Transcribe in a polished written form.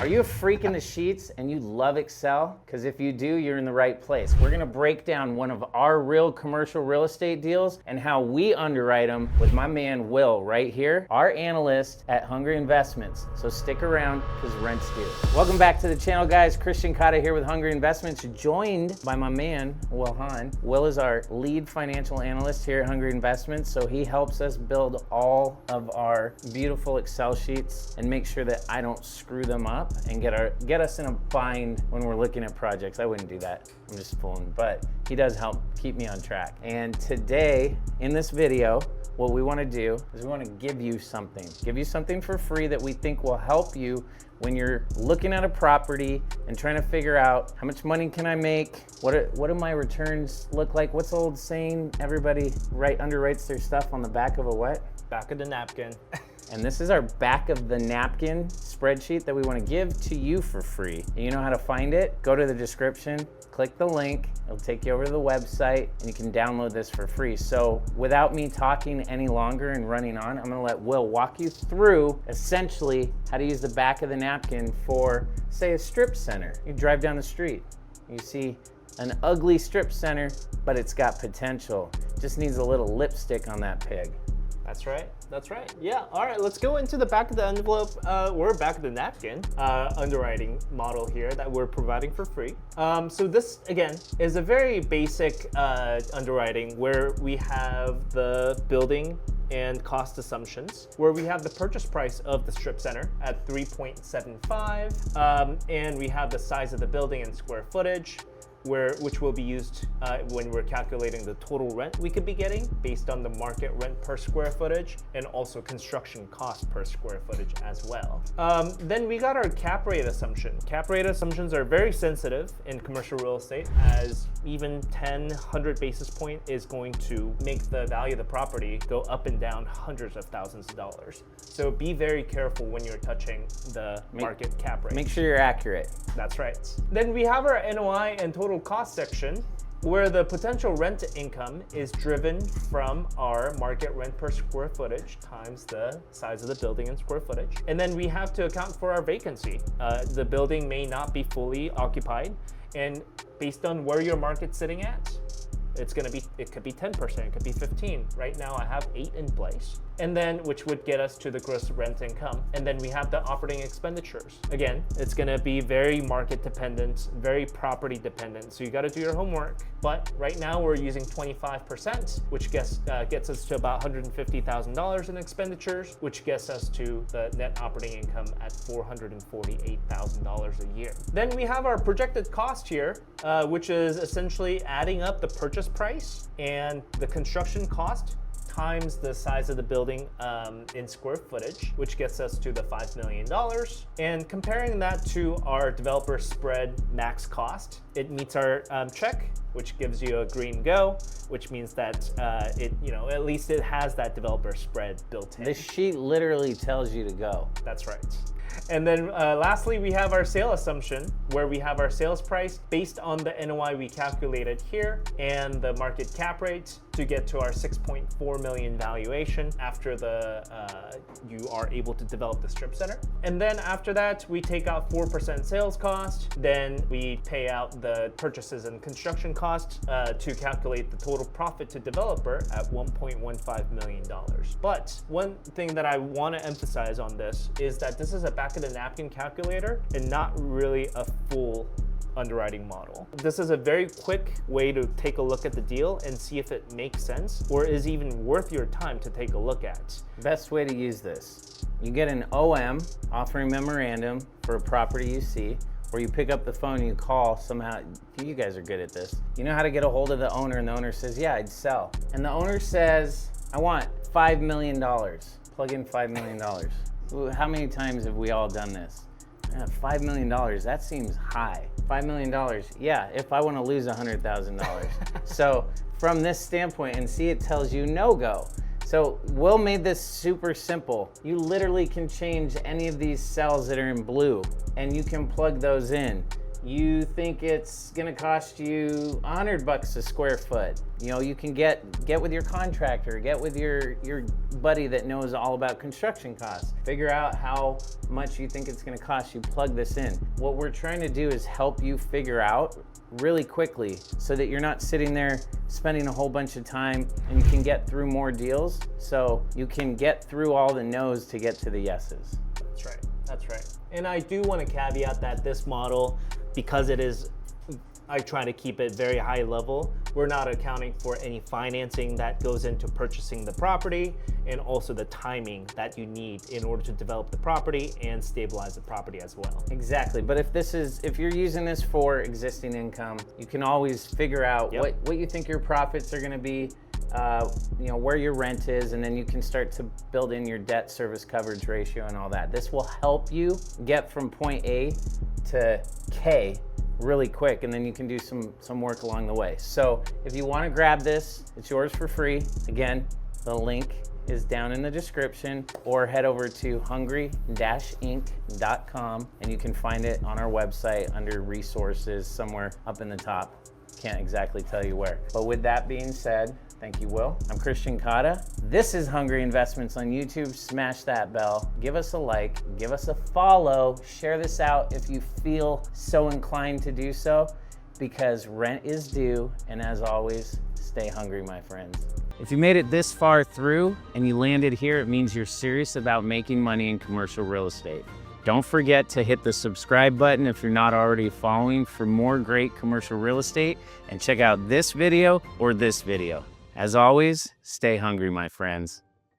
Are you a freak in the sheets and you love Excel? Because if you do, you're in the right place. We're gonna break down one of our real commercial real estate deals and how we underwrite them with my man Will right here, our analyst at Hungry Investments. So stick around because rent's due. Welcome back to the channel, guys. Christian Cotta here with Hungry Investments, joined by my man, Will Hahn. Will is our lead financial analyst here at Hungry Investments, so he helps us build all of our beautiful Excel sheets and make sure that I don't screw them up and get us in a bind when we're looking at projects. I wouldn't do that. I'm just fooling, but he does help keep me on track. And today, in this video, what we want to do is we want to give you something for free that we think will help you when you're looking at a property and trying to figure out how much money can I make? What do my returns look like? What's the old saying? Everybody underwrites their stuff on the back of a what? Back of the napkin. And this is our back of the napkin spreadsheet that we want to give to you for free. And you know how to find it? Go to the description, click the link, it'll take you over to the website, and you can download this for free. So without me talking any longer and running on, I'm gonna let Will walk you through essentially how to use the back of the napkin for, say, a strip center. You drive down the street, you see an ugly strip center, but it's got potential. Just needs a little lipstick on that pig. That's right. That's right. Yeah. All right. Let's go into the back of the envelope. We're back of the napkin underwriting model here that we're providing for free. So this again is a very basic underwriting where we have the building and cost assumptions, where we have the purchase price of the strip center at 3.75, and we have the size of the building in square footage, which will be used when we're calculating the total rent we could be getting based on the market rent per square footage and also construction cost per square footage as well. Then we got our cap rate assumption. Cap rate assumptions are very sensitive in commercial real estate, as even 100 basis point is going to make the value of the property go up and down hundreds of thousands of dollars. So be very careful when you're touching the market cap rate. Make sure you're accurate. That's right. Then we have our NOI and total cost section, where the potential rent income is driven from our market rent per square footage times the size of the building in square footage. And then we have to account for our vacancy. The building may not be fully occupied, and based on where your market's sitting at, it could be 10%, it could be 15. Right now I have 8 in place. And then, which would get us to the gross rent income. And then we have the operating expenditures. Again, it's gonna be very market dependent, very property dependent. So you gotta do your homework. But right now we're using 25%, which gets us to about $150,000 in expenditures, which gets us to the net operating income at $448,000 a year. Then we have our projected cost here, which is essentially adding up the purchase price and the construction cost times the size of the building in square footage, which gets us to the $5 million. And comparing that to our developer spread max cost, it meets our check, which gives you a green go, which means that at least it has that developer spread built in. This sheet literally tells you to go. That's right. And then lastly, we have our sale assumption, where we have our sales price based on the NOI we calculated here and the market cap rate to get to our $6.4 million valuation after you are able to develop the strip center. And then after that, we take out 4% sales cost. Then we pay out the purchases and construction cost to calculate the total profit to developer at $1.15 million. But one thing that I want to emphasize on this is that this is a back of the napkin calculator and not really a full underwriting model. This is a very quick way to take a look at the deal and see if it makes sense or is even worth your time to take a look at. Best way to use this: you get an OM, offering memorandum, for a property you see, or you pick up the phone and you call somehow. You guys are good at this. You know how to get a hold of the owner, and the owner says, yeah, I'd sell. And the owner says, I want $5 million. Plug in $5 million. How many times have we all done this? $5 million, that seems high. $5 million, yeah, if I want to lose $100,000. So from this standpoint, and see, it tells you no-go. So Will made this super simple. You literally can change any of these cells that are in blue, and you can plug those in. You think it's gonna cost you $100 a square foot. You know, you can get with your contractor, get with your buddy that knows all about construction costs. Figure out how much you think it's gonna cost you, plug this in. What we're trying to do is help you figure out really quickly so that you're not sitting there spending a whole bunch of time, and you can get through more deals so you can get through all the no's to get to the yeses. That's right. That's right. And I do want to caveat that this model, because it is, I try to keep it very high level, we're not accounting for any financing that goes into purchasing the property, and also the timing that you need in order to develop the property and stabilize the property as well. Exactly. But if you're using this for existing income, you can always figure out what you think your profits are going to be, you know, where your rent is, and then you can start to build in your debt service coverage ratio and all that. This will help you get from point A to K really quick, and then you can do some work along the way. So if you want to grab this, it's yours for free. Again, the link is down in the description, or head over to hungry-inc.com and you can find it on our website under resources somewhere up in the top. Can't exactly tell you where. But with that being said, thank you, Will. I'm Christian Cotta. This is Hungry Investments on YouTube. Smash that bell. Give us a like. Give us a follow. Share this out if you feel so inclined to do so, because rent is due. And as always, stay hungry, my friends. If you made it this far through and you landed here, it means you're serious about making money in commercial real estate. Don't forget to hit the subscribe button if you're not already following for more great commercial real estate, and check out this video or this video. As always, stay hungry, my friends.